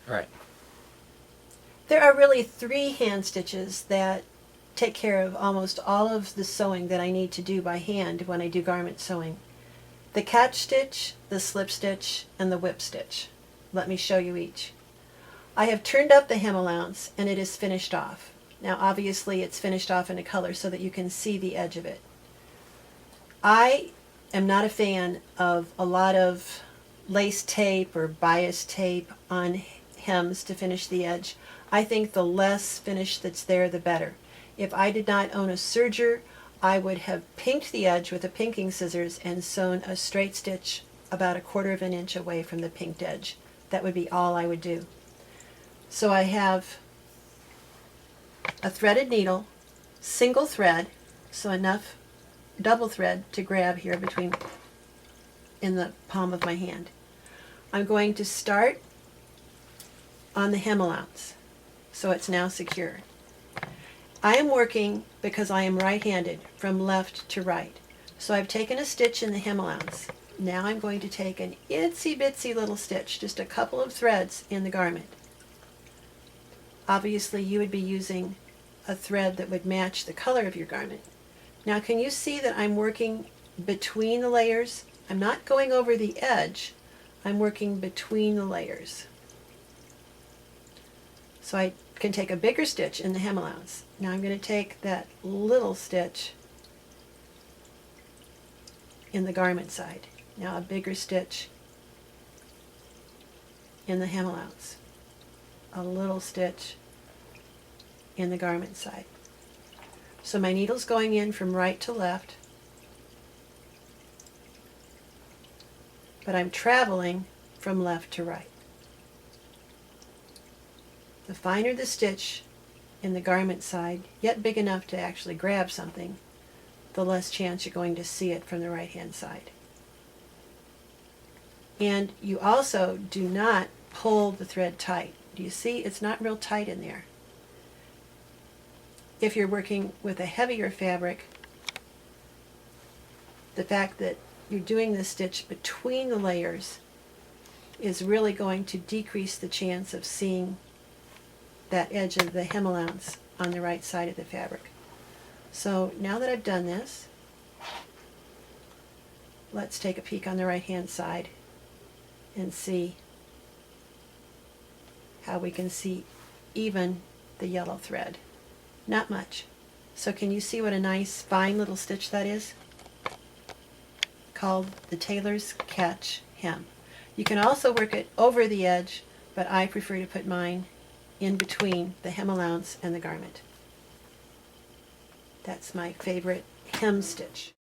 Right. There are really 3 hand stitches that take care of almost all of the sewing that I need to do by hand when I do garment sewing. The catch stitch, the slip stitch, and the whip stitch. Let me show you each. I have turned up the hem allowance and it is finished off. Now obviously it's finished off in a color so that you can see the edge of it. I am not a fan of a lot of lace tape or bias tape on hems to finish the edge. I think the less finish that's there, the better. If I did not own a serger, I would have pinked the edge with a pinking scissors and sewn a straight stitch about 1/4 of an inch away from the pinked edge. That would be all I would do. So I have a threaded needle, single thread, so enough double thread to grab here between in the palm of my hand. I'm going to start on the hem allowance, so it's now secure. I am working, because I am right-handed, from left to right. So I've taken a stitch in the hem allowance. Now I'm going to take an itsy bitsy little stitch, just a couple of threads in the garment. Obviously you would be using a thread that would match the color of your garment. Now can you see that I'm working between the layers? I'm not going over the edge, I'm working between the layers. So I can take a bigger stitch in the hem allowance. Now I'm going to take that little stitch in the garment side. Now a bigger stitch in the hem allowance. A little stitch in the garment side. So my needle's going in from right to left, but I'm traveling from left to right. The finer the stitch in the garment side, yet big enough to actually grab something, the less chance you're going to see it from the right hand side. And you also do not pull the thread tight. Do you see? It's not real tight in there. If you're working with a heavier fabric, the fact that you're doing this stitch between the layers is really going to decrease the chance of seeing that edge of the hem allowance on the right side of the fabric. So now that I've done this, let's take a peek on the right hand side and see how we can see even the yellow thread. Not much. So can you see what a nice fine little stitch that is? Called the Tailor's Catch Hem. You can also work it over the edge, but I prefer to put mine in between the hem allowance and the garment. That's my favorite hem stitch.